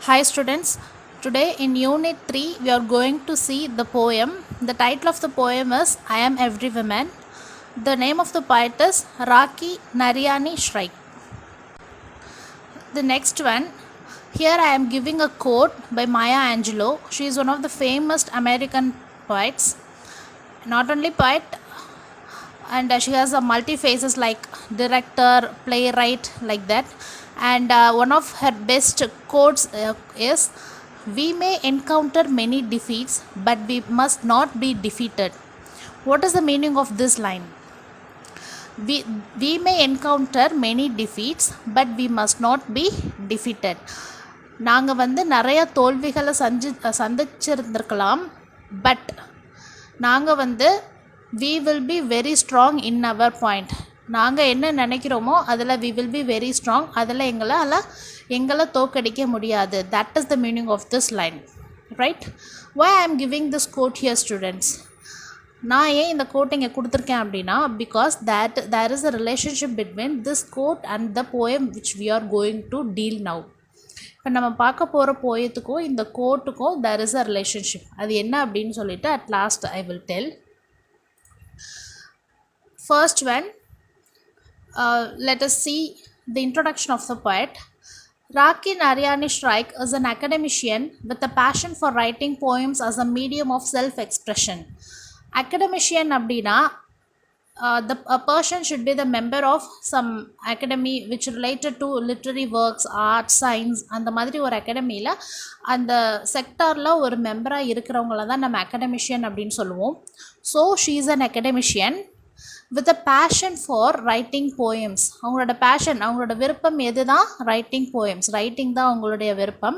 Hi students, today in Unit 3 we are going to see the poem. The title of the poem is I Am Every Woman. The name of the poet is Rakhi Narayan Shrike. The next one, here I am giving a quote by Maya Angelou. She is one of the famous American poets. Not only poet, and she has a multi faces like director, playwright, like that. And one of her best quotes is, we may encounter many defeats, but we must not be defeated. What is the meaning of this line? We may encounter many defeats, but we must not be defeated. நாங்கள் வந்து நிறைய தோல்விகளை சந்திச்சிருந்திருக்கலாம், but நாங்கள் வந்து we will be very strong in our point. நாங்கள் என்ன நினைக்கிறோமோ அதில் we will be very strong. அதில் எங்களை தோக்கடிக்க முடியாது. That is the meaning of this line, right? Why I am giving this quote here, students? நான் ஏன் இந்த கோட் இங்கே கொடுத்துருக்கேன் அப்படின்னா, because there is a relationship between this quote and the poem which we are going to deal now. இப்போ நம்ம பார்க்க போகிற போயத்துக்கும் இந்த கோட்டுக்கும் there is a relationship. அது என்ன அப்படின்னு சொல்லிட்டு at last I will tell. First one, let us see the introduction of the poet. Rakhi Narayan Shrike is an academician with a passion for writing poems as a medium of self-expression. Academician அப்படின்னா a person should be the member of some academy which related to literary works, art, science. அந்த மாதிரி ஒரு அகாடமியில் அந்த செக்டாரில் ஒரு மெம்பராக இருக்கிறவங்கள தான் நம்ம academician அப்படின்னு சொல்லுவோம். So she is an academician with a passion for writing poems. அவங்களோட பேஷன், அவங்களோட விருப்பம் எது தான்? ரைட்டிங் போயம்ஸ், ரைட்டிங் தான் அவங்களுடைய விருப்பம்.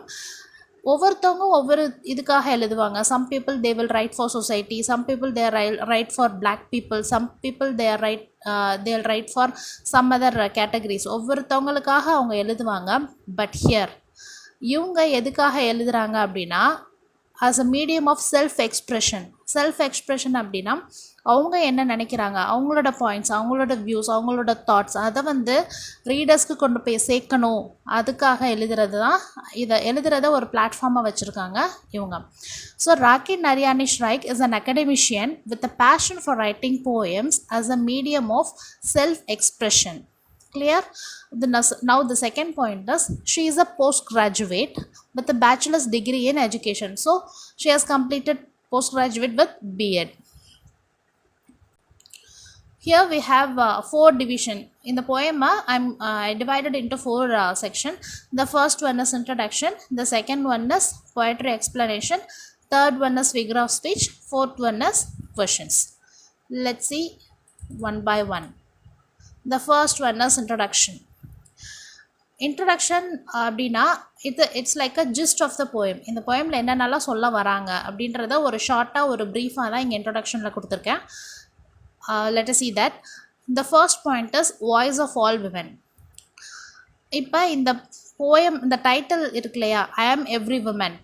ஒவ்வொருத்தவங்க ஒவ்வொரு இதுக்காக எழுதுவாங்க. Some people they will write for society, some people they write for black people, some people they write for some other categories. ஒவ்வொருத்தவங்களுக்காக அவங்க எழுதுவாங்க. பட் ஹியர் இவங்க எதுக்காக எழுதுகிறாங்க அப்படின்னா, as a medium of self expression அப்படின்னா அவங்க என்ன நினைக்கிறாங்க, அவங்களோட பாயிண்ட்ஸ், அவங்களோட வியூஸ், அவங்களோட தாட்ஸ், அதை வந்து ரீடர்ஸ்க்கு கொண்டு போய் சேர்க்கணும். அதுக்காக எழுதுறத ஒரு பிளாட்ஃபார்மாக வச்சுருக்காங்க இவங்க. So Rakhi Nariani Shirke is an academician with a passion for writing poems as a medium of self expression. Clear? Now the second point is, she is a postgraduate with a bachelor's degree in education. So she has completed postgraduate with B.Ed. Here we have 4 division. In the poem, I divided into 4 section. The first one is introduction. The second one is poetry explanation. Third one is figure of speech. Fourth one is questions. Let's see one by one. The first one is introduction. அப்படின்னா it's like a gist of the poem. இந்த போயமில் என்னென்னலாம் சொல்ல வராங்க அப்படின்றத ஒரு ஷார்ட்டாக ஒரு ப்ரீஃபாக தான் இங்கே இன்ட்ரடக்ஷனில் கொடுத்துருக்கேன். Let us see that. The first point is voice of all women. இப்போ இந்த போயம், இந்த டைட்டில் இருக்கு இல்லையா, ஐ ஆம் எவ்ரி விமன்.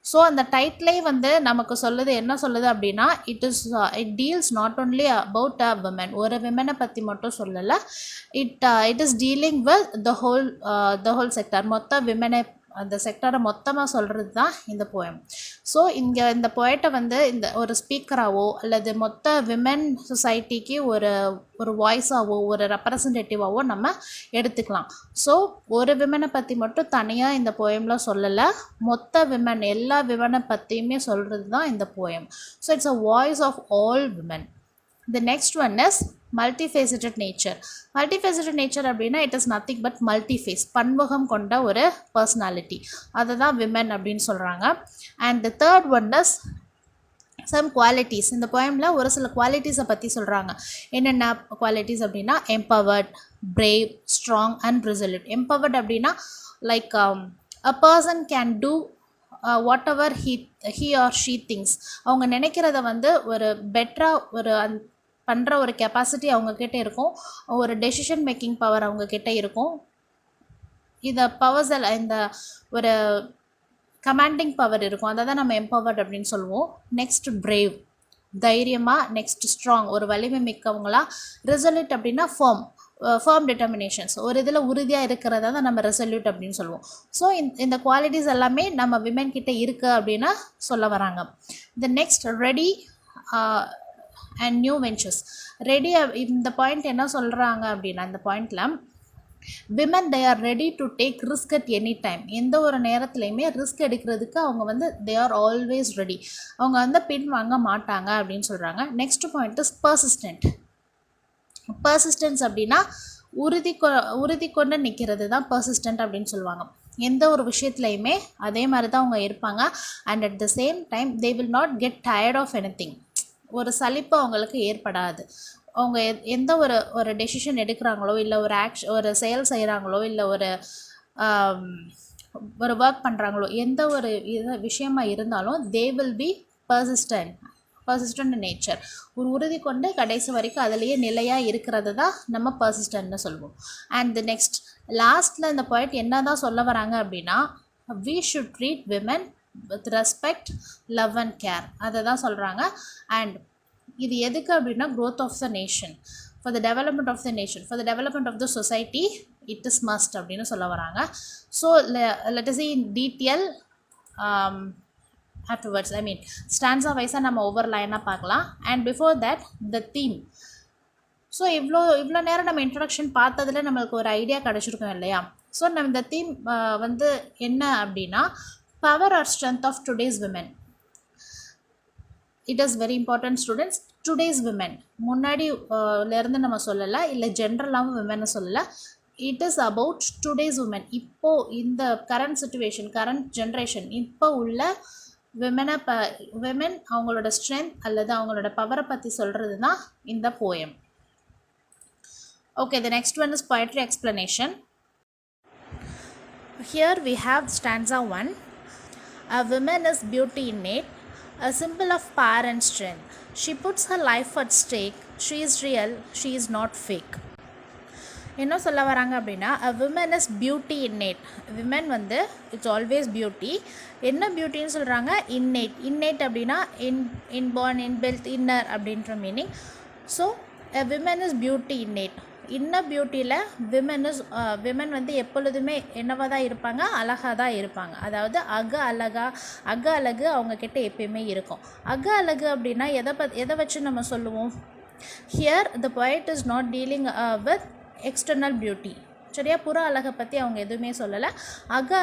ஸோ அந்த டைட்டிலே வந்து நமக்கு என்ன சொல்லுது அப்படின்னா, it deals not only about a women. ஒரு விமனை பற்றி மட்டும் சொல்லலை. It is dealing with the whole sector. மொத்த விமனை, அந்த செக்டாரை மொத்தமாக சொல்கிறது தான் இந்த போயம். ஸோ இங்கே இந்த போய்ட்டை வந்து இந்த ஒரு ஸ்பீக்கராகவோ அல்லது மொத்த விமன் சொசைட்டிக்கு ஒரு வாய்ஸாகவோ ஒரு ரெப்ரசன்டேட்டிவாகவோ நம்ம எடுத்துக்கலாம். ஸோ ஒரு விமனை பற்றி மட்டும் தனியாக இந்த போயமில் சொல்லலை, மொத்த விமன், எல்லா விமனை பற்றியுமே சொல்கிறது தான் இந்த poem. So it's a voice of all women. The next one is multifaceted nature. Multifaceted nature அப்படின்னா it is nothing but multiface, பன்முகம் கொண்ட ஒரு பர்சனாலிட்டி. அதை தான் விமன் அப்படின்னு சொல்கிறாங்க. And the third one is some qualities. இந்த போயமில் ஒரு சில குவாலிட்டிஸை பற்றி சொல்கிறாங்க. என்னென்ன குவாலிட்டிஸ் அப்படின்னா, empowered, brave, strong and resolute. Empowered அப்படின்னா like a person can do whatever he or she thinks. அவங்க நினைக்கிறத வந்து ஒரு பெட்டராக பண்ணுற ஒரு கெப்பாசிட்டி அவங்கக்கிட்ட இருக்கும். ஒரு டெசிஷன் மேக்கிங் பவர் அவங்கக்கிட்ட இருக்கும். இதை பவர்ஸ் இந்த ஒரு கமாண்டிங் பவர் இருக்கும். அதை தான் நம்ம எம்பவர்ட் அப்படின்னு சொல்லுவோம். நெக்ஸ்ட் பிரேவ், தைரியமாக. நெக்ஸ்ட் ஸ்ட்ராங், ஒரு வலிமை மிக்கவங்களா. ரிசல்யூட் அப்படின்னா ஃபர்ம், ஃபர்ம் டிட்டர்மினேஷன்ஸ், ஒரு இதில் உறுதியாக இருக்கிறதா தான் நம்ம ரெசல்யூட் அப்படின்னு சொல்லுவோம். ஸோ இந்த குவாலிட்டிஸ் எல்லாமே நம்ம விமென் கிட்ட இருக்குது அப்படின்னு சொல்ல வராங்க. The next ready and new ventures. Ready, இந்த பாயிண்ட் என்ன சொல்கிறாங்க அப்படின்னா, இந்த பாயிண்டில் women they are ready to take risk at any time. எந்த ஒரு நேரத்துலையுமே ரிஸ்க் எடுக்கிறதுக்கு அவங்க வந்து தே ஆர் ஆல்வேஸ் ரெடி. அவங்க வந்து பின் வாங்க மாட்டாங்க அப்படின்னு சொல்கிறாங்க. Next point is persistent. Persistence அப்படின்னா உறுதி கொண்டு நிற்கிறது தான் பர்சிஸ்டன்ட் அப்படின்னு சொல்லுவாங்க. எந்த ஒரு விஷயத்துலையுமே அதே மாதிரி தான் அவங்க இருப்பாங்க. And at the same time they will not get tired of anything. ஒரு சலிப்பு அவங்களுக்கு ஏற்படாது. அவங்க எந்த ஒரு டெசிஷன் எடுக்கிறாங்களோ, இல்லை ஒரு செயல் செய்கிறாங்களோ, இல்லை ஒரு ஒர்க் பண்ணுறாங்களோ, எந்த ஒரு விஷயமா இருந்தாலும் they will be persistent nature. ஒரு உறுதி கொண்டு கடைசி வரைக்கும் அதிலேயே நிலையாக இருக்கிறது தான் நம்ம பர்சிஸ்டன்ட்னு சொல்லுவோம். அண்ட் நெக்ஸ்ட் லாஸ்ட்டில் இந்த பாயிண்ட் என்ன தான் சொல்ல வராங்க அப்படின்னா, we should treat women with respect, love and care. அதை தான் சொல்கிறாங்க. அண்ட் இது எதுக்கு அப்படின்னா, growth of the nation, for the development of the nation, for the development of the society, it is must அப்படின்னு சொல்ல வராங்க. So let us see in detail afterwards. I mean stanza வைஸாக நம்ம ஒவ்வொரு லைனாக பார்க்கலாம். And before that the theme. So இவ்வளோ நேரம் நம்ம இன்ட்ரடக்ஷன் பார்த்ததில் நம்மளுக்கு ஒரு ஐடியா கிடச்சிருக்கோம் இல்லையா? ஸோ நம்ம இந்த தீம் வந்து என்ன அப்படின்னா, power or strength of today's women. It is very important students. Today's women முன்னாடிலேருந்து நம்ம சொல்லலை, இல்லை ஜென்ரலாகவும் விமென்னு சொல்லலை. It is about today's women. இப்போது இந்த கரண்ட் சுச்சுவேஷன், கரண்ட் ஜென்ரேஷன், இப்போ உள்ள விமென் அவங்களோட ஸ்ட்ரென்த் அல்லது அவங்களோட பவரை பற்றி சொல்கிறது தான் இந்த poem. Okay, the next one is poetry explanation. Here we have stanza 1. A woman is beauty innate, a symbol of power and strength. She puts her life at stake. She is real, she is not fake. என்ன சொல்ல வராங்க அப்படின்னா, a woman is beauty innate. Women வந்து it's always beauty. என்ன பியூட்டின்னு சொல்கிறாங்க? innate அப்படின்னா inborn, inbuilt, inner அப்படின்ற meaning. So a woman is beauty innate. Inner பியூட்டியில் விமன் வந்து எப்பொழுதுமே என்னவாக தான் இருப்பாங்க? அழகாக தான் இருப்பாங்க. அதாவது அக அழகு அவங்கக்கிட்ட எப்பயுமே இருக்கும். அழகு அப்படின்னா எதை வச்சு நம்ம சொல்லுவோம்? Here the poet is not dealing with external beauty. சரியா? புற அழகை பற்றி அவங்க எதுவுமே சொல்லலை,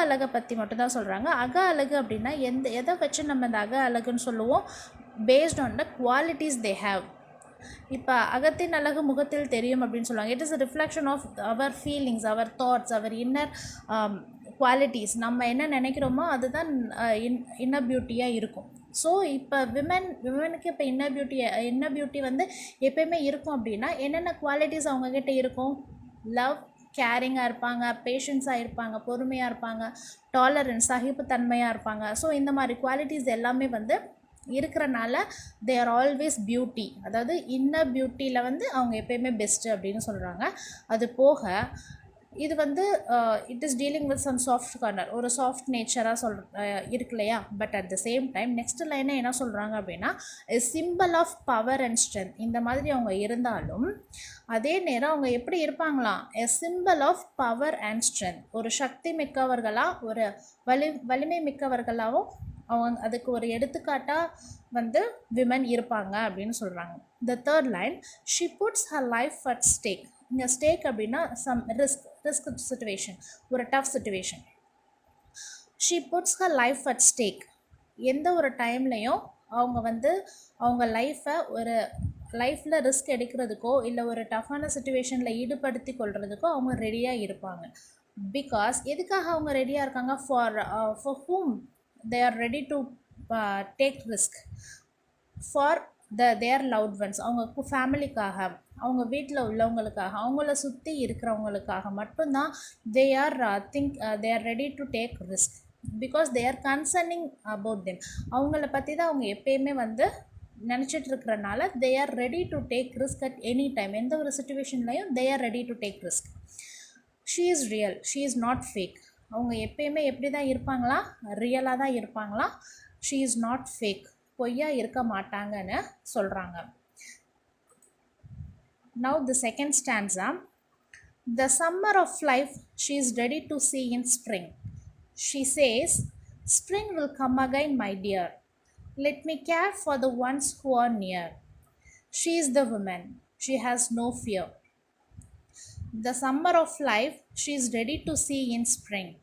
அழகை பற்றி மட்டும்தான் சொல்கிறாங்க. அழகு அப்படின்னா எதை வச்சு நம்ம இந்த அழகுன்னு சொல்லுவோம்? Based on the qualities they have. இப்போ அகத்தின் அழகு முகத்தில் தெரியும் அப்படின்னு சொல்லுவாங்க. It is a reflection of our feelings, our thoughts, our inner qualities. நம்ம என்ன நினைக்கிறோமோ அதுதான் இன்னர் பியூட்டியாக இருக்கும். ஸோ இப்போ விமனுக்கு இப்போ இன்னர் பியூட்டி வந்து எப்பயுமே இருக்கும். அப்படின்னா என்னென்ன குவாலிட்டிஸ் அவங்கக்கிட்ட இருக்கும்? லவ், கேரிங்காக இருப்பாங்க, பேஷன்ஸாக இருப்பாங்க, பொறுமையாக இருப்பாங்க, டாலரன்ஸ், சகிப்புத்தன்மையாக இருப்பாங்க. ஸோ இந்த மாதிரி குவாலிட்டிஸ் எல்லாமே வந்து இருக்கிறனால தே ஆர் ஆல்வேஸ் பியூட்டி. அதாவது இன்னர் பியூட்டியில் வந்து அவங்க எப்பயுமே பெஸ்ட்டு அப்படின்னு சொல்கிறாங்க. அது போக இது வந்து it is dealing with some soft corner, ஒரு சாஃப்ட் நேச்சராக இருக்கு இல்லையா? But at the same time next லைனை என்ன சொல்கிறாங்க அப்படின்னா, simple of power and strength. இந்த மாதிரி அவங்க இருந்தாலும் அதே நேரம் அவங்க எப்படி இருப்பாங்களாம்? A simple of power and strength. ஒரு சக்தி மிக்கவர்களாக, ஒரு வலிமை மிக்கவர்களாகவும் அவங்க அதுக்கு ஒரு எடுத்துக்காட்டாக வந்து விமன் இருப்பாங்க அப்படின்னு சொல்கிறாங்க. The third line, she puts her life at stake. இங்கே ஸ்டேக் அப்படின்னா சம் ரிஸ்க் சிச்சுவேஷன், ஒரு tough situation. She puts her life at stake. எந்த ஒரு டைம்லையும் அவங்க வந்து அவங்க லைஃப்பில் ரிஸ்க் எடுக்கிறதுக்கோ இல்லை ஒரு டஃப்பான சிச்சுவேஷனில் ஈடுபடுத்தி கொள்கிறதுக்கோ அவங்க ரெடியாக இருப்பாங்க. பிகாஸ் எதுக்காக அவங்க ரெடியாக இருக்காங்க? For whom they are ready to take risk for their loved ones. அவங்க ஃபேமிலிக்காக, அவங்க வீட்டில் உள்ளவங்களுக்காக, அவங்கள சுற்றி இருக்கிறவங்களுக்காக மட்டும்தான் they are ready to take risk because they are concerning about them. அவங்கள பற்றி தான் அவங்க எப்பயுமே வந்து நினச்சிட்டு இருக்கிறனால they are ready to take risk at any time. எந்த ஒரு சுச்சுவேஷன்லையும் they are ready to take risk. she is real, she is not fake. அவங்க எப்பயுமே எப்படி தான் இருப்பாங்களா? ரியலாக தான் இருப்பாங்களா? ஷீ இஸ் நாட் ஃபேக், பொய்யா இருக்க மாட்டாங்கன்னு சொல்கிறாங்க. Now the second stanza, The summer of life she is ready to see in spring. She says, spring will come again, my dear. Let me care for the ones who are near. She is the woman. She has no fear. The summer of life she is ready to see in spring.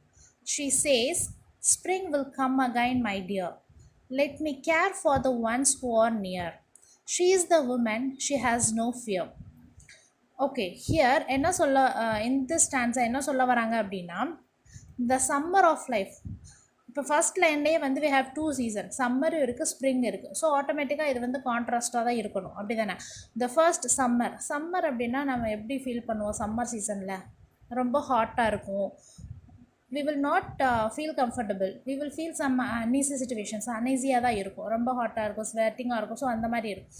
She says, spring will come again, my dear. Let me care for the ones who are near. She is the woman. She has no fear. Okay here என்ன சொல்ல இந்த ஸ்டான்ஸை என்ன சொல்ல வராங்க அப்படின்னா த summer of life இப்போ first லைன்லேயே வந்து we have two season சம்மரும் இருக்குது ஸ்ப்ரிங் இருக்குது ஸோ ஆட்டோமேட்டிக்காக இது வந்து கான்ட்ராஸ்ட்டாக தான் இருக்கணும் அப்படி தானே த ஃபர்ஸ்ட் சம்மர் அப்படின்னா நம்ம எப்படி ஃபீல் பண்ணுவோம் சம்மர் சீசனில் ரொம்ப ஹாட்டாக இருக்கும் we will not feel comfortable we will feel some uneasy situations அன்ஈஸியாக தான் இருக்கும் ரொம்ப ஹாட்டாக இருக்கும் ஸ்வெட்டிங்காக இருக்கும் ஸோ அந்த மாதிரி இருக்கும்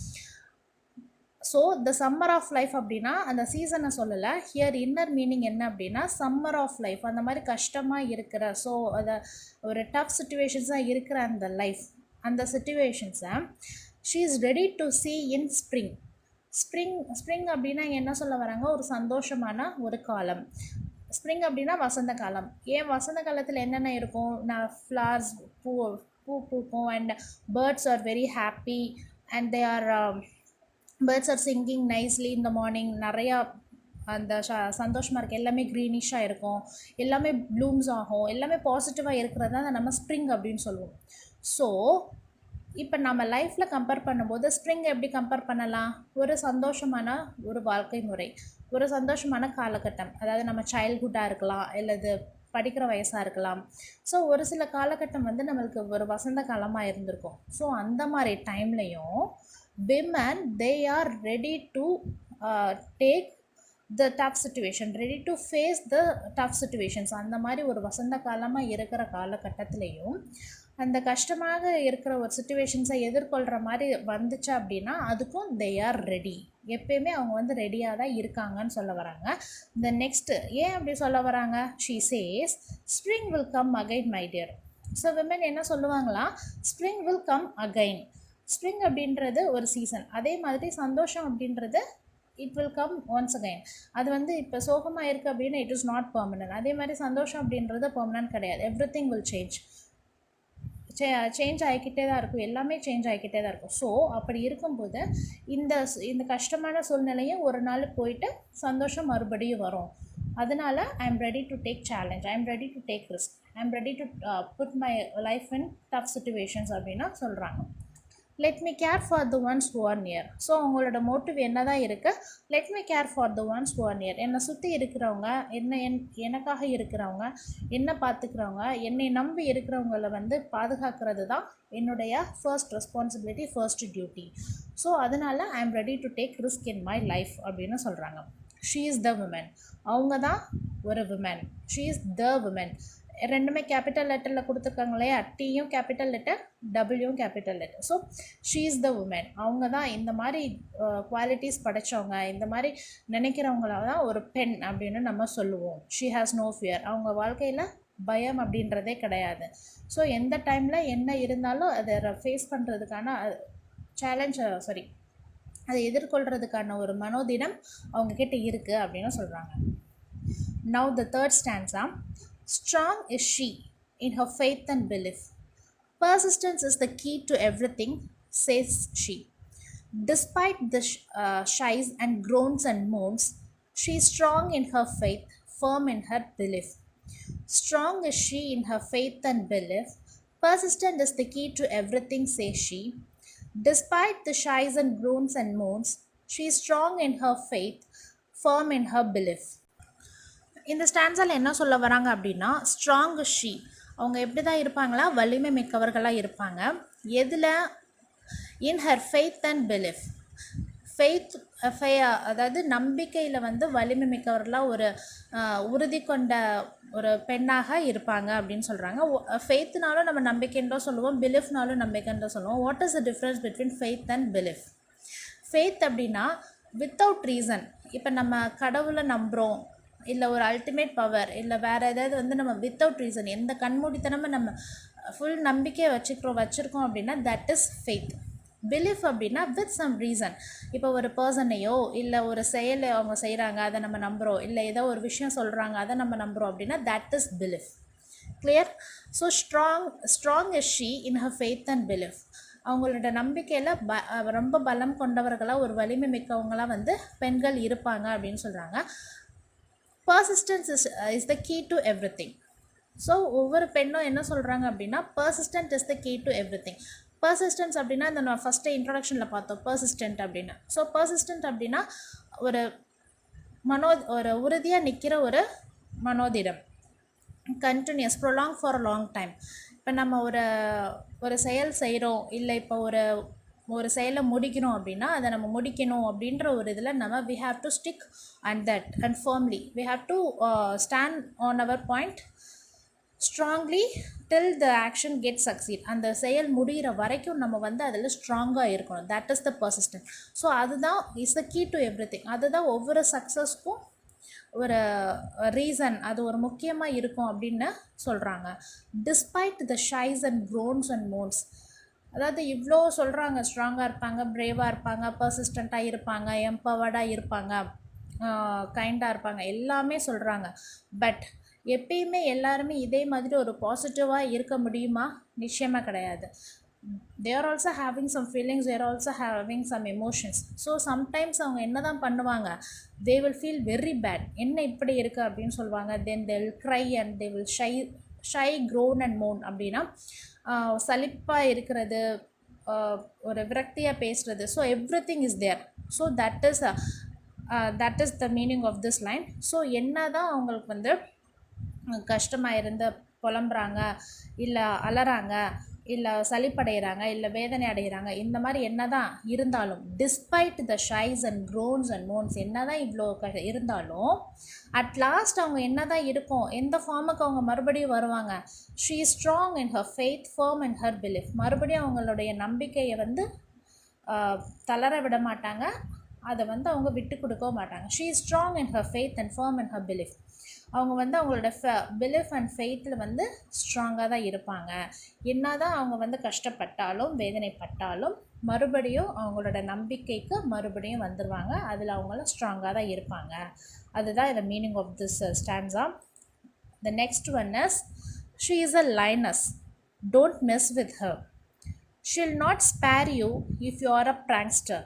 so the summer of life அப்படின்னா அந்த சீசனை சொல்லலை ஹியர் இன்னர் மீனிங் என்ன அப்படின்னா சம்மர் ஆஃப் லைஃப் அந்த மாதிரி கஷ்டமாக இருக்கிற ஸோ அதை ஒரு டஃப் சுச்சுவேஷன்ஸாக இருக்கிற அந்த லைஃப் அந்த சுச்சுவேஷன்ஸை she is ready to see in spring அப்படின்னா என்ன சொல்ல வராங்க ஒரு சந்தோஷமான ஒரு காலம் ஸ்ப்ரிங் அப்படின்னா வசந்த காலம் ஏன் வசந்த காலத்தில் என்னென்ன இருக்கும் ஃப்ளவர்ஸ் பூக்கும் and birds are very happy and they are birds are singing nicely இந்த மார்னிங் நிறையா அந்த சந்தோஷமாக இருக்குது எல்லாமே க்ரீனிஷாக இருக்கும் எல்லாமே ப்ளூம்ஸ் ஆகும் எல்லாமே பாசிட்டிவாக இருக்கிறது தான் நம்ம ஸ்ப்ரிங் அப்படின்னு சொல்லுவோம் ஸோ இப்போ நம்ம லைஃப்பில் கம்பேர் பண்ணும்போது ஸ்ப்ரிங் எப்படி கம்பேர் பண்ணலாம் ஒரு சந்தோஷமான ஒரு வாழ்க்கை முறை ஒரு சந்தோஷமான காலகட்டம் அதாவது நம்ம சைல்ட்ஹுட்டாக இருக்கலாம் இல்லது படிக்கிற வயசாக இருக்கலாம் ஸோ ஒரு சில காலகட்டம் வந்து நம்மளுக்கு ஒரு வசந்த காலமாக இருந்திருக்கும் ஸோ அந்த மாதிரி டைம்லையும் women they are ready to take the tough situation ready to face the tough situations அந்த மாதிரி ஒரு வசந்த காலமாக இருக்கிற காலகட்டத்திலையும் அந்த கஷ்டமாக இருக்கிற ஒரு சுச்சுவேஷன்ஸை எதிர்கொள்கிற மாதிரி வந்துச்சு அப்படின்னா அதுக்கும் தே ஆர் ரெடி எப்பயுமே அவங்க வந்து ரெடியாக தான் இருக்காங்கன்னு சொல்ல வராங்க இந்த நெக்ஸ்ட்டு ஏன் அப்படி சொல்ல வராங்க she says spring will come again my dear so women என்ன சொல்லுவாங்களா spring will come again spring அப்படின்றது ஒரு சீசன் அதே மாதிரி சந்தோஷம் அப்படின்றது it will come once again அது வந்து இப்போ சோகமாக இருக்குது அப்படின்னா இட் இஸ் நாட் பர்மனன்ட் அதே மாதிரி சந்தோஷம் அப்படின்றது பர்மனன்ட் கிடையாது எவ்ரி திங் வில் சேஞ்ச் ஆகிக்கிட்டே தான் இருக்கும் எல்லாமே சேஞ்ச் ஆகிக்கிட்டே தான் இருக்கும் ஸோ அப்படி இருக்கும்போது இந்த கஷ்டமான சூழ்நிலையும் ஒரு நாள் போயிட்டு சந்தோஷம் மறுபடியும் வரும் அதனால I am ready to take challenge I am ready to take risk I am ready to put my life in tough situations அப்படின்னா சொல்கிறாங்க let me care for the ones who are near so அவங்களோட motive என்ன தான் இருக்குது let me care for the ones who are near என்னை சுற்றி இருக்கிறவங்க எனக்காக இருக்கிறவங்க என்னை பார்த்துக்கிறவங்க என்னை நம்பி இருக்கிறவங்கள வந்து பாதுகாக்கிறது தான் என்னுடைய first responsibility first duty so அதனால் I am ready to take risk in my life அப்படின்னு சொல்கிறாங்க ஷீ இஸ் த விமன் அவங்க தான் ஒரு women she is the women ரெண்டுமே கேபிட்டல் லெட்டரில் கொடுத்துருக்காங்க இல்லையா டீயும் கேபிட்டல் லெட்டர் டபிள்யூவும் capital letter so she is the woman அவங்க தான் இந்த மாதிரி குவாலிட்டிஸ் படைச்சவங்க இந்த மாதிரி நினைக்கிறவங்கள தான் ஒரு பெண் அப்படின்னு நம்ம சொல்லுவோம் ஷீ ஹாஸ் நோ ஃபியர் அவங்க வாழ்க்கையில் பயம் அப்படின்றதே கிடையாது ஸோ எந்த டைமில் என்ன இருந்தாலும் அதை ஃபேஸ் பண்ணுறதுக்கான சேலஞ்ச் அதை எதிர்கொள்கிறதுக்கான ஒரு மனோதினம் அவங்கக்கிட்ட இருக்குது அப்படின்னு சொல்கிறாங்க now the third stanza Strong is she in her faith and belief. Persistence is the key to everything, says she. Despite the shies and groans and moans, she is strong in her faith, firm in her belief. Strong is she in her faith and belief. Persistent is the key to everything, says she. Despite the shies and groans and moans, she is strong in her faith, firm in her belief. இந்த ஸ்டான்ஸால் என்ன சொல்ல வராங்க அப்படின்னா strong she அவங்க எப்படி தான் இருப்பாங்களா வலிமை மிக்கவர்களாக இருப்பாங்க எதில் இன் ஹர் ஃபெய்த் அண்ட் பிலீஃப் அதாவது நம்பிக்கையில் வந்து வலிமை மிக்கவர்களாக ஒரு உறுதி கொண்ட ஒரு பெண்ணாக இருப்பாங்க அப்படின்னு சொல்கிறாங்க ஃபெய்த்னாலும் நம்ம நம்பிக்கைன்றோ சொல்லுவோம் பிலீஃப்னாலும் நம்பிக்கைன்றோ சொல்லுவோம் what is the difference between faith and belief faith அப்படின்னா வித்தவுட் ரீசன் இப்போ நம்ம கடவுளை நம்புகிறோம் இல்லை ஒரு அல்டிமேட் பவர் இல்லை வேறு ஏதாவது வந்து நம்ம வித்தவுட் ரீசன் எந்த கண்மூடித்தனமாக நம்ம ஃபுல் நம்பிக்கையை வச்சுருக்கோம் அப்படின்னா தட் இஸ் ஃபெய்த் பிலீஃப் அப்படின்னா வித் சம் ரீசன். இப்போ ஒரு பர்சனையோ இல்லை ஒரு செயலை அவங்க செய்கிறாங்க அதை நம்ம நம்புகிறோம், இல்லை ஏதோ ஒரு விஷயம் சொல்கிறாங்க அதை நம்ம நம்புகிறோம் அப்படின்னா that is belief. Clear? So strong is she in her faith and belief. அவங்களோட நம்பிக்கையில் ரொம்ப பலம் கொண்டவர்களாக ஒரு வலிமை மிக்கவங்களாக வந்து பெண்கள் இருப்பாங்க அப்படின்னு சொல்கிறாங்க. Persistence is the key to everything. So ஒவ்வொரு பெண்ணும் என்ன சொல்கிறாங்க அப்படின்னா persistent is the key to everything. Persistence அப்படின்னா இந்த நான் ஃபஸ்ட்டு இன்ட்ரடக்ஷனில் பார்த்தோம் பர்சிஸ்டன்ட் அப்படின்னு. ஸோ பர்சிஸ்டன்ட் அப்படின்னா ஒரு ஒரு உறுதியாக நிற்கிற ஒரு மனோதிடம். Continues, prolong for a long time. இப்போ நம்ம ஒரு செயல் செய்கிறோம், இல்லை இப்போ ஒரு செயலை முடிக்கணும் அப்படின்னா அதை நம்ம முடிக்கணும் அப்படின்ற ஒரு இதில் நம்ம we have to stick and that and firmly we have to stand on our point strongly till the action get succeed. அந்த செயல் முடிகிற வரைக்கும் நம்ம வந்து அதில் ஸ்ட்ராங்காக இருக்கணும். That is the persistent. So அதுதான் is the key to everything. அதுதான் ஒவ்வொரு சக்ஸஸ்க்கும் ஒரு ரீசன், அது ஒரு முக்கியமாக இருக்கும் அப்படின்னு சொல்கிறாங்க. Despite the sighs and groans and moans. அதாவது இவ்வளோ சொல்கிறாங்க, ஸ்ட்ராங்காக இருப்பாங்க, பிரேவாக இருப்பாங்க, பர்சிஸ்டண்ட்டாக இருப்பாங்க, எம்பவர்டாக இருப்பாங்க, கைண்டாக இருப்பாங்க, எல்லாமே சொல்கிறாங்க. பட் எப்பயுமே எல்லாருமே இதே மாதிரி ஒரு பாசிட்டிவாக இருக்க முடியுமா? நிச்சயமாக கிடையாது. they are also having some feelings, they are also having some emotions. So sometimes அவங்க என்ன தான் பண்ணுவாங்க, they will feel very bad, என்ன இப்படி இருக்குது அப்படின்னு சொல்லுவாங்க. then they will cry and they will shy groan and moan. அப்படின்னா சலிப்பாக இருக்கிறது, ஒரு விரக்தியாக பேசுகிறது. So everything is there. So that is the meaning of this line. So என்ன தான் அவங்களுக்கு வந்து கஷ்டமாக இருந்து புலம்புறாங்க, இல்லை அலறாங்க, இல்லை சலிப்படைகிறாங்க, இல்லை வேதனை அடைகிறாங்க, இந்த மாதிரி என்ன தான் இருந்தாலும், despite the sighs and groans and moans, என்ன தான் இவ்வளோ இருந்தாலும் அட் லாஸ்ட் அவங்க என்ன தான் இருக்கும், எந்த ஃபார்முக்கு அவங்க மறுபடியும் வருவாங்க. She is strong in her faith, firm in her belief. மறுபடியும் அவங்களுடைய நம்பிக்கையை வந்து தளர விட மாட்டாங்க, அதை வந்து அவங்க விட்டு கொடுக்கவும் மாட்டாங்க. She is strong in her faith and firm in her belief. அவங்க வந்து அவங்களோட பிலீஃப் அண்ட் ஃபெய்த்தில் வந்து ஸ்ட்ராங்காக தான் இருப்பாங்க. என்ன தான் அவங்க வந்து கஷ்டப்பட்டாலும் வேதனைப்பட்டாலும் மறுபடியும் அவங்களோட நம்பிக்கைக்கு மறுபடியும் வந்துடுவாங்க. அதில் அவங்களும் ஸ்ட்ராங்காக தான் இருப்பாங்க. அதுதான் இந்த meaning of this stanza. The next one is she is a lioness, don't mess with her. She'll not spare you if you are a prankster.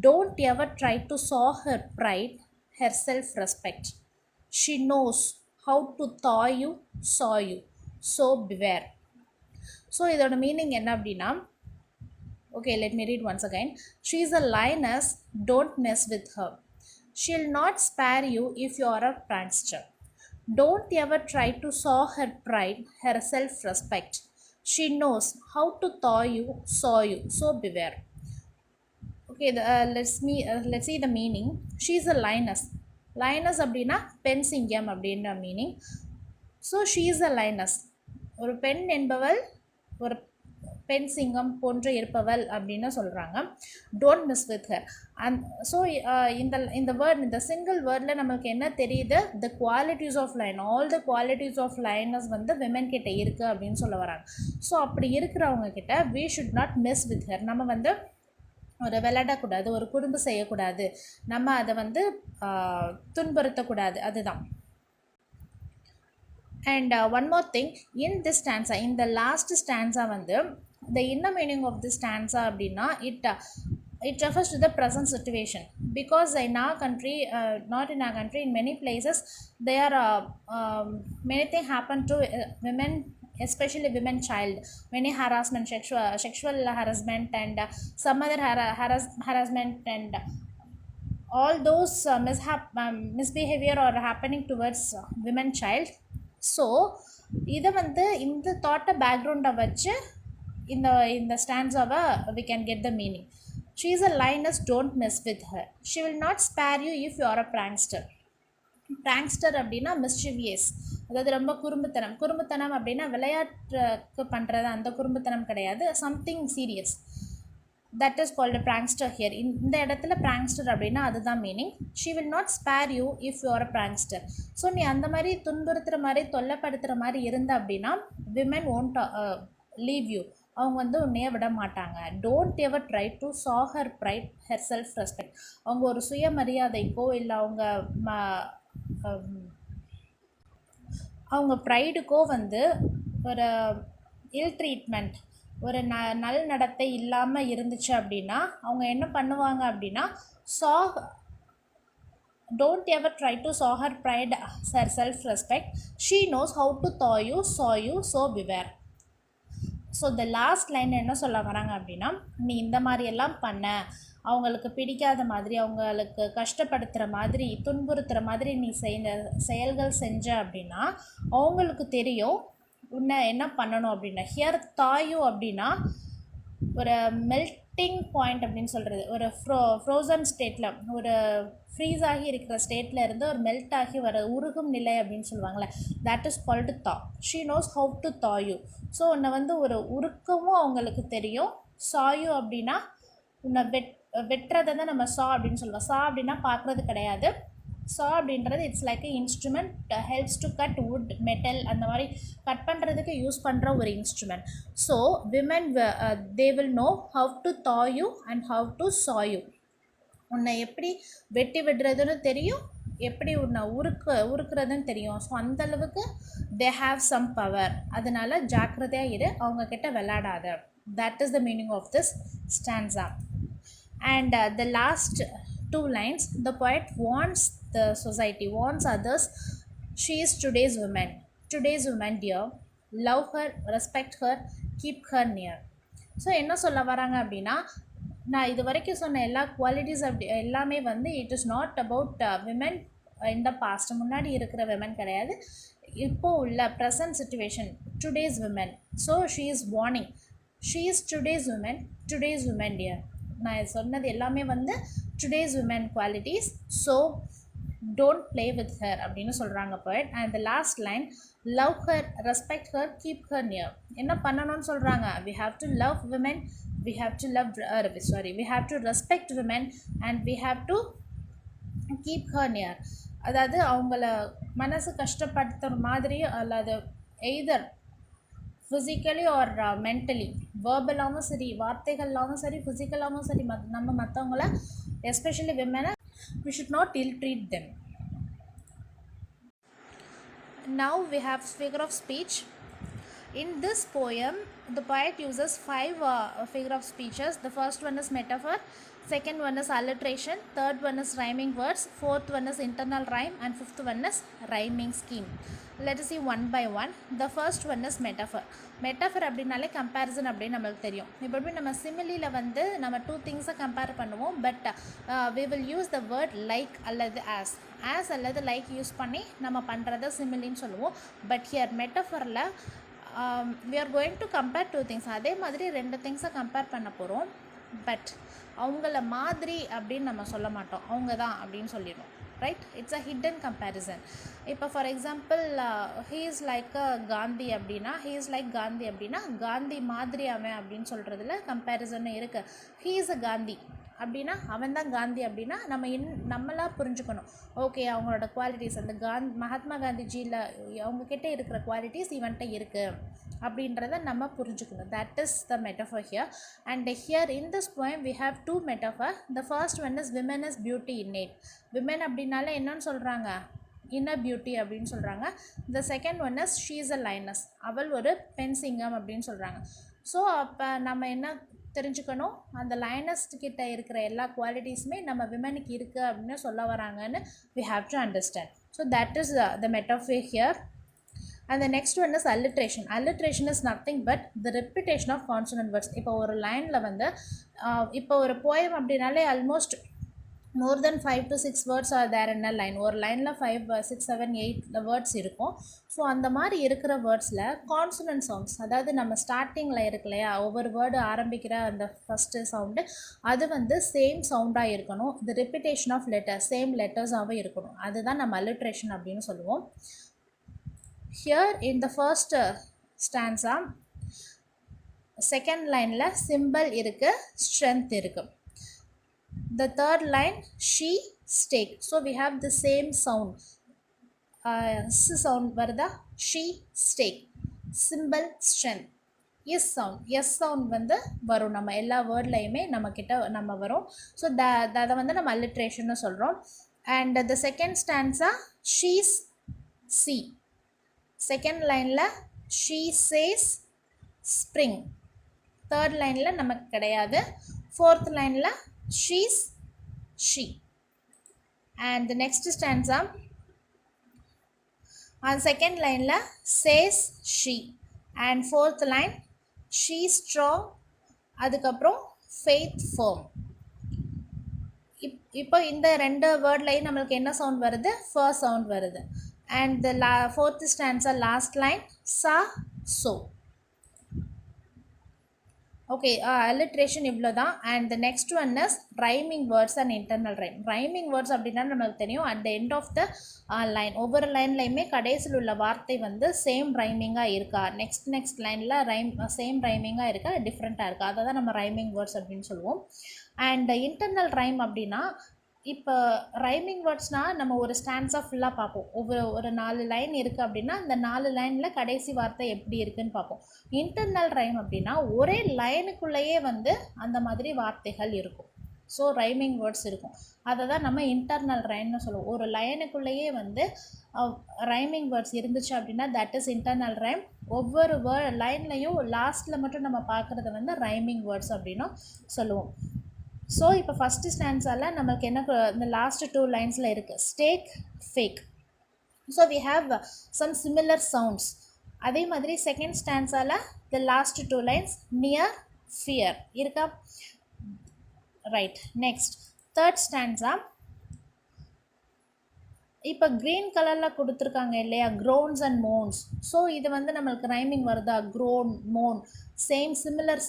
Don't ever try to saw her pride, her self-respect. She knows how to thaw you, saw you. So beware. So இதோட meaning என்ன அப்படின்னா, okay, let me read once again. She is a lioness, don't mess with her. She'll not spare you if you are a prankster. Don't ever try to saw her pride, her self-respect. She knows how to thaw you, saw you. So beware. Okay, let's see the meaning. She is a lioness. Lioness அப்படின்னா பெண் சிங்கம் அப்படின்ற meaning. So she is a lioness, ஒரு பெண் என்பவள் ஒரு பெண் சிங்கம் போன்று இருப்பவள் அப்படின்னு சொல்கிறாங்க. Don't mess with her. So இந்த வேர்ட், இந்த சிங்கிள் வேர்டில் நம்மளுக்கு என்ன தெரியுது, the qualities of lion, all the qualities of lioness வந்து விமன் கிட்ட இருக்குது அப்படின்னு சொல்ல வராங்க. ஸோ அப்படி இருக்கிறவங்க கிட்ட we should not mess with her. நம்ம வந்து ஒரு விளையாடக்கூடாது, ஒரு குறும்பு செய்யக்கூடாது, நம்ம அதை வந்து துன்புறுத்தக்கூடாது, அதுதான். And one more thing, in this stanza, இந்த லாஸ்ட் ஸ்டான்ஸா வந்து the inner meaning of this stanza அப்படின்னா it refers to the present situation, because in our country, not in our country, in many places there are many things happen to women, especially women child. Many harassment, sexual harassment and some other harassment and all those misbehavior are happening towards women child. So இதை வந்து இந்த தாட்டை பேக்ரவுண்டை வச்சு இந்த ஸ்டான்ஸாவை we can get the meaning. She is a lioness, don't mess with her. She will not spare you if you are a prankster. prankster அப்படின்னா mischievous, அதாவது ரொம்ப குறும்புத்தனம் அப்படின்னா விளையாட்டுக்கு பண்ணுறது அந்த குறும்புத்தனம் கிடையாது, something serious. That is called a prankster here. இந்த இடத்துல prankster அப்படின்னா அதுதான் meaning. She will not spare you if you are a prankster. So நீ அந்த மாதிரி துன்புறுத்துகிற மாதிரி தொல்லைப்படுத்துகிற மாதிரி இருந்த அப்படின்னா விமன் won't leave you, அவங்க வந்து உன்னைய விட மாட்டாங்க. Don't ever try to saw her pride her self respect. அவங்க ஒரு சுயமரியாதைக்கோ இல்லை அவங்க ப்ரைடுக்கோ வந்து ஒரு இல் ட்ரீட்மெண்ட், ஒரு நல் நடத்தை இல்லாமல் இருந்துச்சு அப்படின்னா அவங்க என்ன பண்ணுவாங்க அப்படின்னா, சா don't ever try to saw her pride, her self-respect. She knows how to saw you, so beware. So the last line என்ன சொல்ல வராங்க அப்படின்னா, நீ இந்த மாதிரியெல்லாம் பண்ண, அவங்களுக்கு பிடிக்காத மாதிரி, அவங்களுக்கு கஷ்டப்படுத்துகிற மாதிரி, துன்புறுத்துகிற மாதிரி நீ செயல்கள் செஞ்ச அப்படின்னா அவங்களுக்கு தெரியும் உன்னை என்ன பண்ணணும் அப்படின்னா. ஹியர் தாயு அப்படின்னா ஒரு மெல்ட்டிங் பாயிண்ட் அப்படின்னு சொல்கிறது, ஒரு ஃப்ரோசன் ஸ்டேட்டில், ஒரு ஃப்ரீஸ் ஆகி இருக்கிற ஸ்டேட்டில் இருந்து ஒரு மெல்ட் ஆகி வர உருகும் நிலை அப்படின்னு சொல்லுவாங்களே, that is called thaw. She knows how to thaw you. So உன்னை வந்து ஒரு உருக்கமும் அவங்களுக்கு தெரியும். சாயு அப்படின்னா உன்னை வெட்டுறதை தான் நம்ம சா அப்படின்னு சொல்லுவோம். சா அப்படின்னா பார்க்குறது கிடையாது. சா அப்படின்றது it's like a instrument, helps to cut wood, metal, அந்த மாதிரி கட் பண்ணுறதுக்கு யூஸ் பண்ணுற ஒரு instrument. So women they will know how to thaw you and how to saw you. உன்னை எப்படி வெட்டி விடுறதுன்னு தெரியும், எப்படி உன்னை உருக்குறதுன்னு தெரியும். ஸோ அந்தளவுக்கு தே ஹாவ் சம் பவர். அதனால் ஜாக்கிரதையாக இரு, அவங்கக்கிட்ட விளையாடாத. That is the meaning of this stanza. And the last two lines, the poet warns the society, warns others. She is today's woman, dear. Love her, respect her, keep her near. So என்ன சொல்ல வராங்க அப்படின்னா, நான் இது வரைக்கும் சொன்ன எல்லா qualities எல்லாமே வந்து it is not about women in the past, முன்னாடி இருக்கிற விமென் கிடையாது, இப்போது உள்ள present situation, today's women. So she is warning, she is today's women dear. நான் சொன்னது எல்லாமே வந்து today's women qualities. So don't play with her அப்படின்னு சொல்கிறாங்க poet. And the last line, love her, respect her, keep her near. என்ன பண்ணணும்னு சொல்கிறாங்க? We have to love women, we have to respect women, and we have to keep her near. அதாவது அவங்கள மனசு கஷ்டப்படுத்துகிற மாதிரி, அல்லது எய்தர் ஃபிசிக்கலி ஆர் மென்டலி, வேர்பலாகவும் சரி, வார்த்தைகளாகவும் சரி, ஃபிசிக்கலாகவும் சரி, நம்ம மற்றவங்கள especially விமனை we should not ill treat them. Now we have figure of speech. In this poem, the poet uses 5 figure of speeches. The first one is metaphor, second one is alliteration, third one is rhyming words, fourth one is internal rhyme, and fifth one is rhyming scheme. Let us see one by one. The first one is metaphor. Metaphor அப்படின்னாலே comparison அப்படின்னு நம்மளுக்கு தெரியும். இப்போ எப்படி நம்ம சிமிலியில் வந்து நம்ம 2 திங்ஸை கம்பேர் பண்ணுவோம், but we will use the word like அல்லது as அல்லது லைக் யூஸ் பண்ணி நம்ம பண்ணுறத சிமிலின்னு சொல்லுவோம். பட் ஹியர் மெட்டஃபரில் we are going to compare 2 things. அதே மாதிரி 2 திங்ஸை கம்பேர் பண்ண போகிறோம். பட் அவங்கள மாதிரி அப்படின்னு நம்ம சொல்ல மாட்டோம், அவங்க தான் அப்படின்னு சொல்லிடுவோம். Right, it's a hidden comparison. இப்போ for example, he is like Gandhi அப்படின்னா, காந்தி மாதிரி அவன் அப்படின்னு சொல்கிறதுல கம்பேரிசன் இருக்குது. ஹீ இஸ் அ காந்தி அப்படின்னா, அவன் தான் காந்தி அப்படின்னா நம்மளாக புரிஞ்சுக்கணும். ஓகே, அவங்களோட குவாலிட்டிஸ், அந்த மகாத்மா காந்திஜியில் அவங்கக்கிட்ட இருக்கிற குவாலிட்டிஸ் இவன்கிட்ட இருக்குது அப்படின்றத நம்ம புரிஞ்சுக்கணும். That is the metaphor here. And here in this poem we have 2 metaphor. The first one is women is beauty innate. women அப்படின்னாலே என்னன்னு சொல்கிறாங்க? இன்னர் பியூட்டி அப்படின்னு சொல்கிறாங்க. The second one is she is a lioness. அவள் ஒரு பெண் சிங்கம் அப்படின்னு சொல்கிறாங்க. ஸோ அப்போ நம்ம என்ன தெரிஞ்சுக்கணும்? அந்த லயனஸ்ட் கிட்ட இருக்கிற எல்லா குவாலிட்டிஸுமே நம்ம விமனுக்கு இருக்குது அப்படின்னு சொல்ல வராங்கன்னு we have to understand. So that is the metaphor here. And the next one is alliteration. Alliteration is nothing but the repetition of consonant words. இப்போ ஒரு லைனில் வந்து இப்போ ஒரு போயம் அப்படின்னாலே almost more than 5 to 6 words are there in a line. ஒரு லைனில் 5, 6, 7, 8 words இருக்கும். ஸோ அந்த மாதிரி இருக்கிற வேர்ட்ஸில் கான்சனன்ட் சவுண்ட்ஸ், அதாவது நம்ம ஸ்டார்டிங்கில் இருக்கு இல்லையா, ஒவ்வொரு வேர்டு ஆரம்பிக்கிற அந்த ஃபஸ்ட்டு சவுண்டு, அது வந்து சேம் சவுண்டாக இருக்கணும். தி ரிப்பிட்டேஷன் ஆஃப் லெட்டர்ஸ் சேம் லெட்டர்ஸாகவே இருக்கணும். அதுதான் நம்ம alliteration அப்படின்னு சொல்லுவோம். Here in the first stanza, second lineல symbol இருக்கு, strength இருக்கு. The third line, she stake. So we have the same sound. S sound வருதா? She stake. Symbol strength. S sound வந்து வரும் நம்ம எல்லா வேர்ட்லையுமே நம்ம வரும். ஸோ அதை வந்து நம்ம அல்லிட்ரேஷன்னு சொல்கிறோம். And the second stanza she's see. Second லைனில் ஷீ சேஸ் ஸ்ப்ரிங். தேர்ட் லைனில் நமக்கு கிடையாது. ஃபோர்த் லைனில் she's she. And the next stanza second லைனில் says she. And fourth line she strong, அதுக்கப்புறம் ஃபெய்த் ஃபர்ம். இப்போ இந்த ரெண்டு வேர்ட்லையும் நம்மளுக்கு என்ன சவுண்ட் வருது? ஃபர்ஸ்ட் சவுண்ட் வருது. And the fourth stanza last line saw so. Okay, alliteration இவ்வளோ தான். And the next one is rhyming words and internal rhyme. Rhyming words அப்படின்னா நம்மளுக்கு தெரியும், at the end of the line ஒவ்வொரு லைன்லையுமே கடைசியில் உள்ள வார்த்தை வந்து சேம் ரைமிங்காக இருக்கா, நெக்ஸ்ட் லைனில் சேம் ரைமிங்காக இருக்கா, டிஃப்ரெண்ட்டாக இருக்கா, அதை தான் நம்ம ரைமிங் வேர்ட்ஸ் அப்படின்னு சொல்லுவோம். அண்ட் இன்டர்னல் ரைம் அப்படின்னா இப்போ ரைமிங் வேர்ட்ஸ்னால் நம்ம ஒரு ஸ்டான்ஸாக ஃபுல்லாக பார்ப்போம். ஒரு 4 லைன் இருக்குது அப்படின்னா அந்த 4 லைனில் கடைசி வார்த்தை எப்படி இருக்குதுன்னு பார்ப்போம். இன்டர்னல் ரைம் அப்படின்னா ஒரே லைனுக்குள்ளேயே வந்து அந்த மாதிரி வார்த்தைகள் இருக்கும். ஸோ ரைமிங் வேர்ட்ஸ் இருக்கும், அதை தான் நம்ம இன்டர்னல் ரைம்னு சொல்லுவோம். ஒரு லைனுக்குள்ளேயே வந்து ரைமிங் வேர்ட்ஸ் இருந்துச்சு அப்படின்னா தட் இஸ் இன்டர்னல் ரைம். ஒவ்வொரு லைன்லையும் லாஸ்ட்டில் மட்டும் நம்ம பார்க்குறது வந்து ரைமிங் வேர்ட்ஸ் அப்படின்னும் சொல்லுவோம். ஸோ இப்போ ஃபஸ்ட்டு ஸ்டான்ஸால் நம்மளுக்கு என்ன இந்த லாஸ்ட் 2 லைன்ஸில் இருக்குது stake fake. So we have some similar sounds. அதே மாதிரி செகண்ட் ஸ்டான்ஸால் the last 2 lines near fear இருக்கா, ரைட். நெக்ஸ்ட் தேர்ட் ஸ்டான்ஸா இப்போ க்ரீன் கலரில் கொடுத்துருக்காங்க இல்லையா, க்ரோன்ஸ் அண்ட் மோன்ஸ். ஸோ இது வந்து நம்மளுக்கு ரைமிங் வருதா, க்ரோன் மோன் சிமிலர்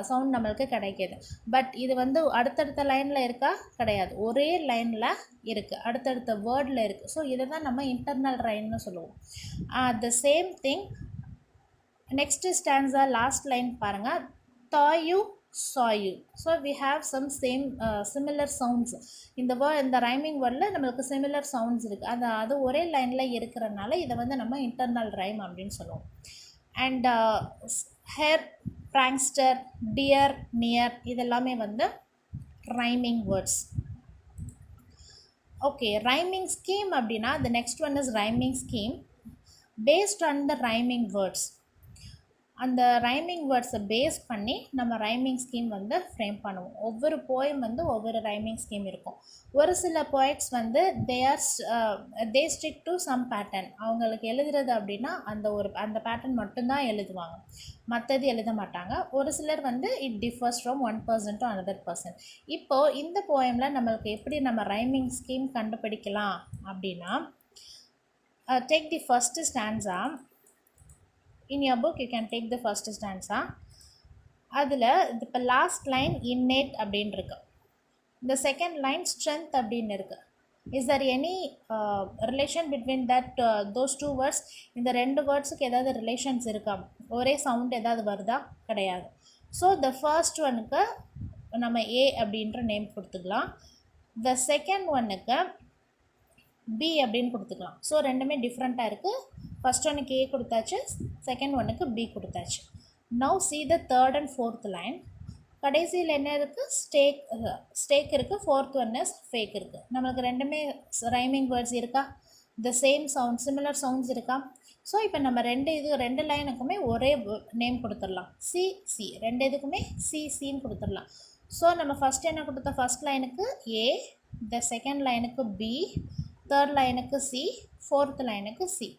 சவுண்ட் நம்மளுக்கு கிடைக்கிது. பட் இது வந்து அடுத்தடுத்த லைனில் இருக்கா, கிடையாது, ஒரே லைனில் இருக்குது, அடுத்தடுத்த வேர்டில் இருக்குது. ஸோ இதை தான் நம்ம இன்டர்னல் ரைம்னு சொல்லுவோம். The same thing next stanza last line பாருங்கள், தாயூ saw you. So we have some similar sounds. இந்த ரைமிங் வேர்டில் நம்மளுக்கு சிமிலர் சவுண்ட்ஸ் இருக்குது. அது ஒரே லைனில் இருக்கிறனால இதை வந்து நம்ம இன்டர்னல் ரைம் அப்படின்னு சொல்லுவோம். And hair, prankster, dear, near இதெல்லாமே வந்து rhyming words. Okay, rhyming scheme அப்படின்னா the next one is rhyming scheme based on the rhyming words. அந்த ரைமிங் வேர்ட்ஸை பேஸ் பண்ணி நம்ம ரைமிங் ஸ்கீம் வந்து ஃப்ரேம் பண்ணுவோம். ஒவ்வொரு போயம் வந்து ஒவ்வொரு ரைமிங் ஸ்கீம் இருக்கும். ஒரு சில போய்ட்ஸ் வந்து they stick to some pattern. அவங்களுக்கு எழுதுறது அப்படின்னா அந்த பேட்டர்ன் மட்டும்தான் எழுதுவாங்க, மற்றது எழுத மாட்டாங்க. ஒரு சிலர் வந்து it differs from one person to another person. இப்போது இந்த போயமில் நம்மளுக்கு எப்படி நம்ம ரைமிங் ஸ்கீம் கண்டுபிடிக்கலாம் அப்படின்னா, take the first stanza. In your book you can take the first stanza. அதில் இப்போ லாஸ்ட் லைன் innate அப்படின்னு இருக்கு, இந்த செகண்ட் லைன் strength அப்படின்னு இருக்குது. Is there any relation between that those two words? இந்த 2 வேர்ட்ஸுக்கு ஏதாவது ரிலேஷன்ஸ் இருக்கா, ஒரே சவுண்ட் ஏதாவது வருதா, கிடையாது. ஸோ த ஃபர்ஸ்ட் ஒனுக்கு நம்ம ஏ அப்படின்ற நேம் கொடுத்துக்கலாம், த செகண்ட் ஒன்னுக்கு பி அப்படின்னு கொடுத்துக்கலாம். ஸோ ரெண்டுமே டிஃப்ரெண்ட்டாக இருக்குது. ஃபஸ்ட் ஒன்னுக்கு ஏ கொடுத்தாச்சு, செகண்ட் ஒன்னுக்கு பி கொடுத்தாச்சு. Now see the third and fourth line. கடைசியில் என்ன இருக்குது, ஸ்டேக் இருக்குது, ஃபோர்த் ஒன் இஸ் ஃபேக் இருக்குது. நம்மளுக்கு ரெண்டுமே ரைமிங் வேர்ட்ஸ் இருக்கா, the same sound similar sounds இருக்கா. ஸோ இப்போ நம்ம ரெண்டு லைனுக்குமே ஒரே நேம் கொடுத்துடலாம், சி. ரெண்டு இதுக்குமே சின்னு கொடுத்துடலாம். ஸோ நம்ம ஃபஸ்ட் என்ன கொடுத்த, ஃபஸ்ட் லைனுக்கு ஏ, த செகண்ட் லைனுக்கு பி, தேர்ட் லைனுக்கு சி, ஃபோர்த் லைனுக்கு சி.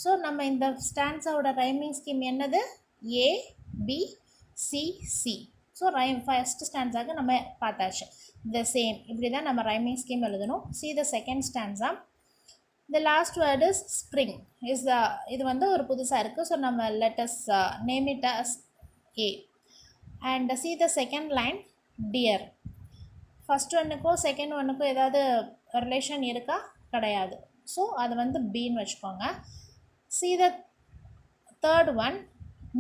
ஸோ நம்ம இந்த ஸ்டான்ஸாவோட ரைமிங் ஸ்கீம் என்னது, A, B, C, C. So first ஸ்டான்ஸாக நம்ம பார்த்தாச்சு. த சேம் இப்படி தான் நம்ம ரைமிங் ஸ்கீம் எழுதணும். See the second stanza. The last word is spring. இது வந்து ஒரு புதுசாக இருக்குது. ஸோ நம்ம let's name it as A. And see the second line dear. First ஒன்றுக்கும் செகண்ட் ஒன்றுக்கும் ஏதாவது ரிலேஷன் இருக்கா, கிடையாது. ஸோ அது வந்து பின்னு வச்சுக்கோங்க. see the third one,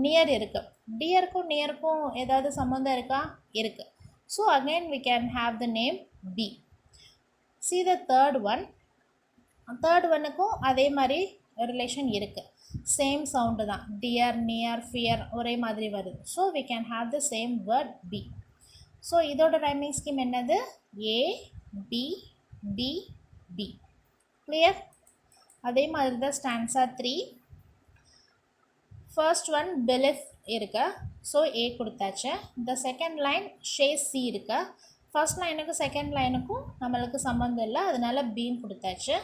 near இருக்குது. டியருக்கும் நியருக்கும் ஏதாவது சம்மந்தம் இருக்கா, இருக்குது. So again we can have the name B. see the third one, third ஒன்னுக்கும் அதே மாதிரி ரிலேஷன் இருக்குது. சேம் சவுண்டு தான், டியர், நியர், ஃபியர் ஒரே மாதிரி வருது. So we can have the same word be. So இதோட ரைமிங் ஸ்கீம் என்னது? A B D B. Clear? அதே மாதிரி தான் ஸ்டான்ஸா 3. ஃபர்ஸ்ட் ஒன் பிலிஃப் இருக்கு, ஸோ ஏ கொடுத்தாச்சு. இந்த செகண்ட் லைன் ஷேஸ் சி இருக்கு. ஃபர்ஸ்ட் லைனுக்கு செகண்ட் லைனுக்கும் நம்மளுக்கு சம்மந்தம் இல்லை, அதனால பீன்னு கொடுத்தாச்சு.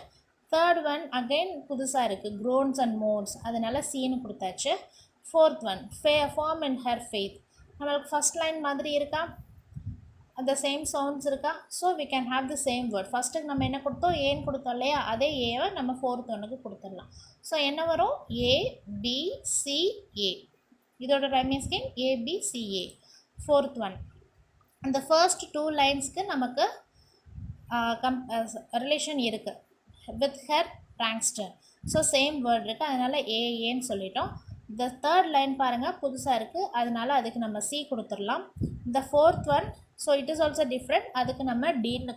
தேர்ட் ஒன் அகெயின் புதுசாக இருக்குது, க்ரோன்ஸ் அண்ட் மோன்ஸ், அதனால சீன்னு கொடுத்தாச்சு. Fourth one firm and her faith, நம்மளுக்கு ஃபஸ்ட் லைன் மாதிரி இருக்கா, அந்த சேம் சவுண்ட்ஸ் இருக்கா. So we can have the same word. ஃபஸ்ட்டுக்கு நம்ம என்ன கொடுத்தோம், ஏன்னு கொடுத்தோம் இல்லையா, அதே ஏவை நம்ம ஃபோர்த் ஒன்றுக்கு கொடுத்துடலாம். ஸோ என்ன வரும், ஏ பி சி ஏ. இதோட rhyming scheme A B C A. Fourth one அந்த ஃபர்ஸ்ட் 2 லைன்ஸ்க்கு நமக்கு ரிலேஷன் இருக்குது, with her prankster. So same word இருக்குது, அதனால் ஏன்னு சொல்லிட்டோம். இந்த தேர்ட் லைன் பாருங்கள் புதுசாக இருக்குது, அதனால் அதுக்கு நம்ம சி கொடுத்துடலாம். இந்த fourth one so it is also different, அதுக்கு நம்ம டின்னு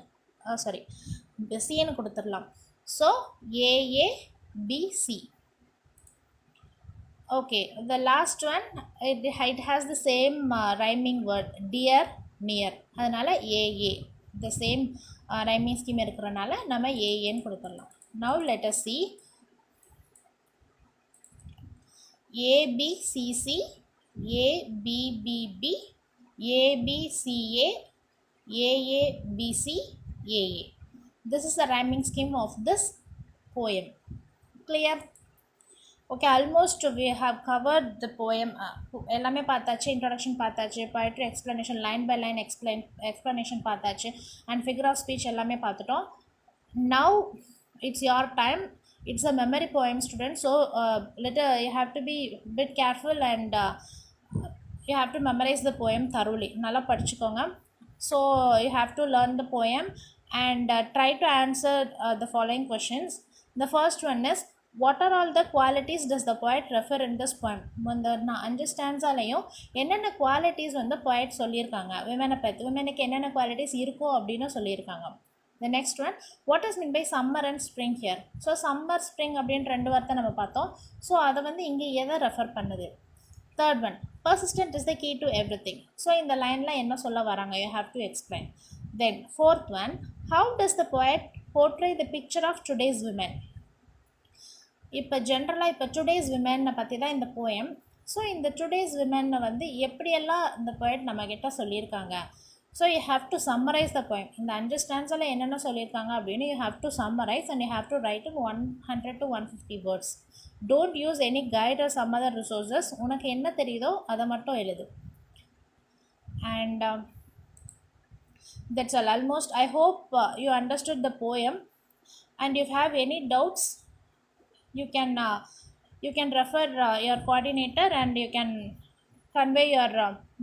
சின்னு கொடுத்துடலாம். So ஏஏபிசி. okay, the last one it has the same rhyming word, dear, near, அதனால் AA. the same rhyming scheme இருக்கிறனால நம்ம ஏஏன்னு கொடுத்துடலாம். now let us see ABCC, ABBB, ABCA, AABC, AA. This is the rhyming scheme of this poem. Clear? Okay, almost we have covered the poem. எல்லாமே பார்த்தாச்சு, introduction பார்த்தாச்சு, poetry explanation, line by line explanation பார்த்தாச்சு, and figure of speech எல்லாமே பார்த்துட்டோம். Now it's your time. It's a memory poem, students, so you have to be a bit careful and you have to memorize the poem thoroughly. நல்லா படிச்சுக்கோங்க. So you have to learn the poem and try to answer the following questions. The first one is, what are all the qualities does the poet refer in this poem? இந்த 5 ஸ்டான்ஸாலையும் என்னென்ன qualities வந்து poet சொல்லியிருக்காங்க, விமனை பற்றி, விமனுக்கு என்னென்ன qualities இருக்கும் அப்படின்னு சொல்லியிருக்காங்க. The next one, what is meant by summer and spring here? So summer spring அப்படின்னு 2 வார்த்தை நம்ம பார்த்தோம். ஸோ அதை வந்து இங்கே எதை ரெஃபர் பண்ணுது? Third one, persistent is the key to everything. So இந்த லைனில் என்ன சொல்ல வராங்க, you have to explain. Then fourth one, how does the poet portray the picture of today's women? இப்போ ஜென்ரலாக இப்போ டுடேஸ் விமென்னை பற்றி தான் இந்த போயம். ஸோ இந்த டுடேஸ் விமென்னை வந்து எப்படியெல்லாம் இந்த poet நம்மக்கிட்ட சொல்லியிருக்காங்க. So you have to summarize the poem. இந்த 5 ஸ்டான்ஸில் என்னென்ன சொல்லியிருக்காங்க அப்படின்னு you have to summarize and you have to write in 100 to 150 words. Don't use any guide or some other resources. உனக்கு என்ன தெரியுதோ அதை மட்டும் எழுது. And that's all. Almost I hope you understood the poem, and if you have any doubts you can refer your coordinator and you can convey your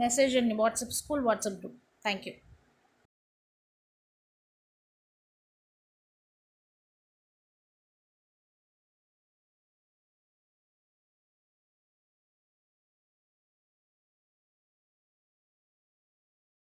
message in WhatsApp, school WhatsApp group. Thank you.